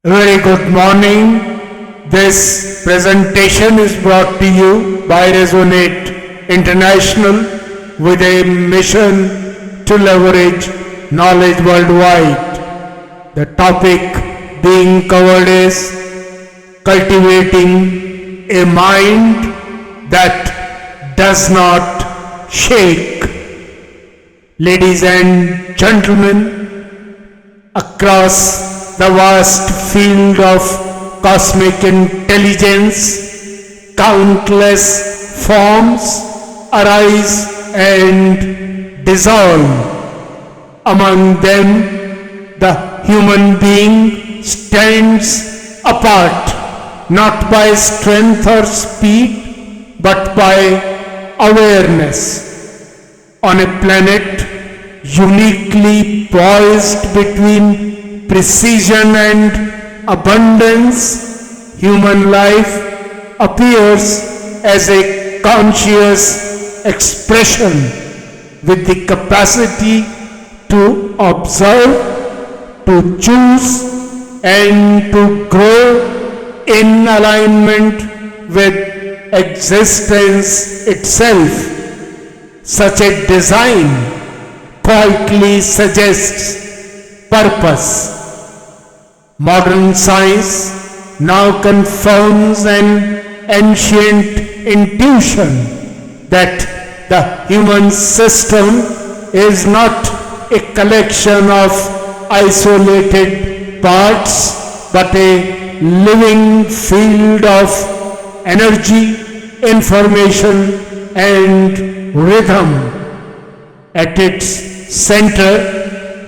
Very good morning. This presentation is brought to you by Resonate International with a mission to leverage knowledge worldwide. The topic being covered is cultivating a mind that does not shake. Ladies and gentlemen, across the vast field of cosmic intelligence, countless forms arise and dissolve. Among them, the human being stands apart, not by strength or speed, but by awareness. On a planet uniquely poised between precision and abundance, human life appears as a conscious expression with the capacity to observe, to choose, and to grow in alignment with existence itself. Such a design quietly suggests purpose. Modern science now confirms an ancient intuition that the human system is not a collection of isolated parts, but a living field of energy, information, and rhythm. At its center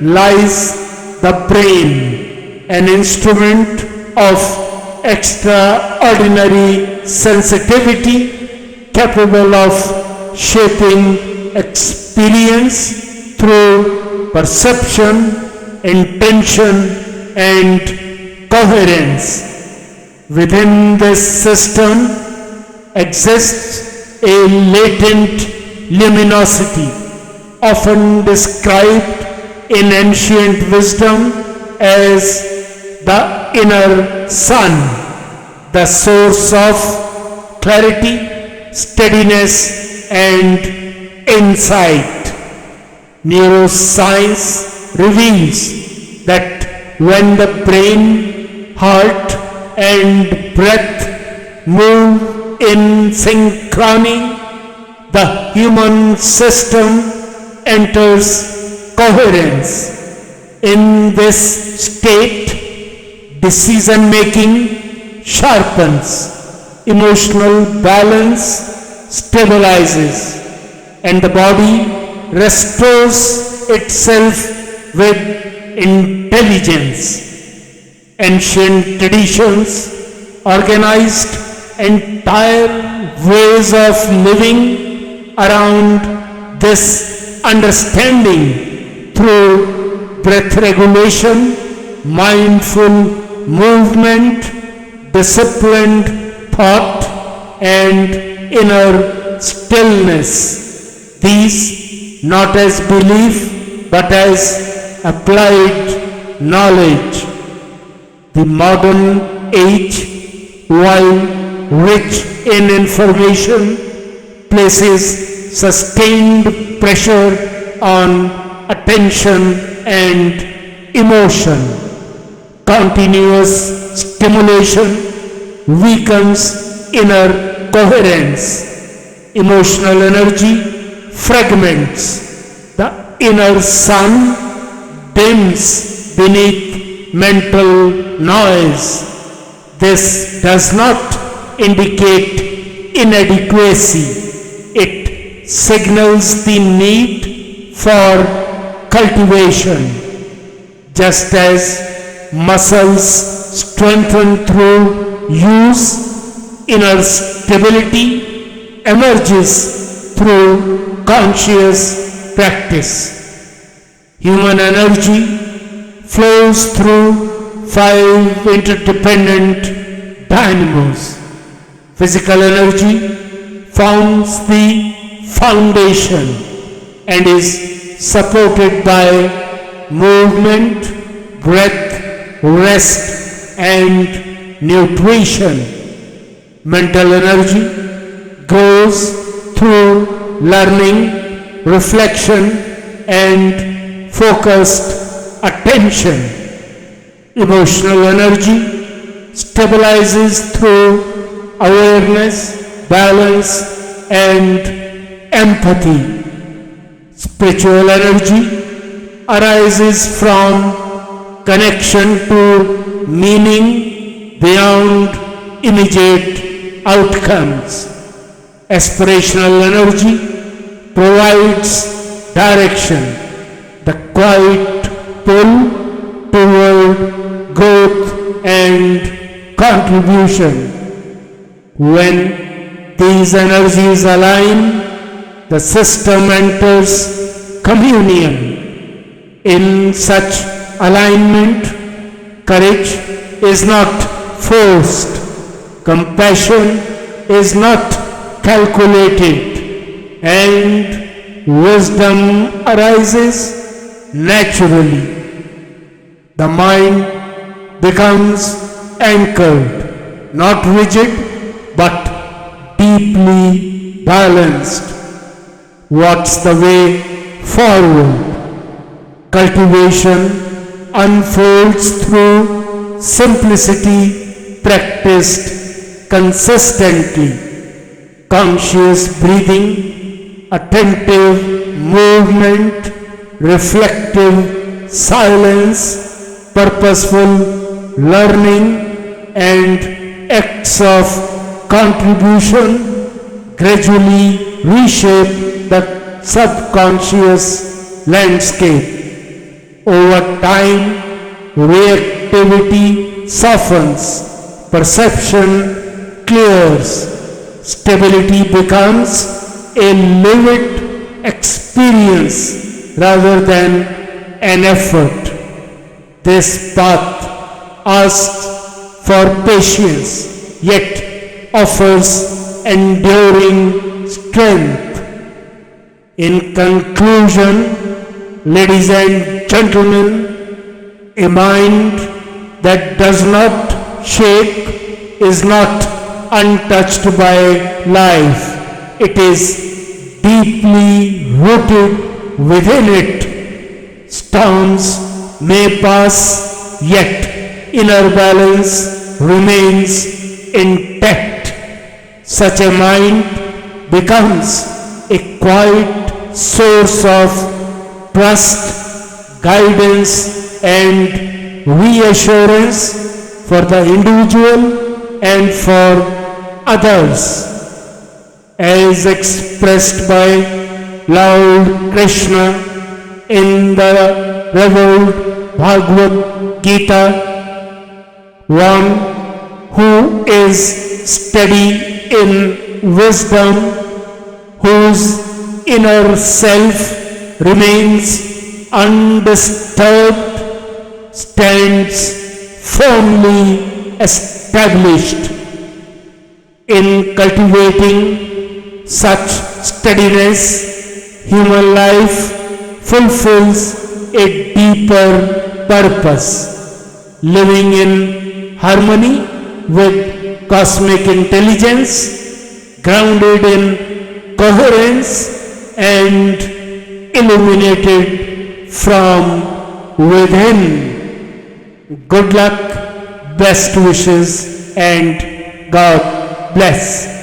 lies the brain, an instrument of extraordinary sensitivity capable of shaping experience through perception, intention, and coherence. Within this system exists a latent luminosity, often described in ancient wisdom as the inner sun, the source of clarity, steadiness, and insight. Neuroscience reveals that when the brain, heart, and breath move in synchrony, the human system enters coherence. In this state, decision making sharpens, emotional balance stabilizes, and the body restores itself with intelligence. Ancient traditions organized entire ways of living around this understanding through breath regulation, mindful movement, disciplined thought, and inner stillness. These not as belief but as applied knowledge. The modern age, while rich in information, places sustained pressure on attention and emotion. Continuous stimulation weakens inner coherence. Emotional energy fragments. The inner sun dims beneath mental noise. This does not indicate inadequacy. It signals the need for cultivation. Just as muscles strengthen through use, inner stability emerges through conscious practice. Human energy flows through 5 interdependent dynamos. Physical energy forms the foundation and is supported by movement, breath, rest, and nutrition. Mental energy grows through learning, reflection, and focused attention. Emotional energy stabilizes through awareness, balance, and empathy. Spiritual energy arises from connection to meaning beyond immediate outcomes. Aspirational energy provides direction, the quiet pull toward growth and contribution. When these energies align, the system enters communion. In such alignment, courage is not forced, compassion is not calculated, and wisdom arises naturally. The mind becomes anchored, not rigid, but deeply balanced. What's the way forward? Cultivation unfolds through simplicity practiced consistently. Conscious breathing, attentive movement, reflective silence, purposeful learning, and acts of contribution gradually reshape the subconscious landscape. Over time, reactivity softens, perception clears, stability becomes a lived experience rather than an effort. This path asks for patience, yet offers enduring strength. In conclusion, ladies and gentlemen, a mind that does not shake is not untouched by life. It is deeply rooted within it. Storms may pass, yet inner balance remains intact. Such a mind becomes a quiet source of trust, guidance, and reassurance for the individual and for others. As expressed by Lord Krishna in the revealed Bhagavad Gita, one who is steady in wisdom, whose inner self remains undisturbed, stands firmly established. In cultivating such steadiness, human life fulfills a deeper purpose, living in harmony with cosmic intelligence, grounded in coherence and illuminated from within. Good luck, best wishes, and God bless.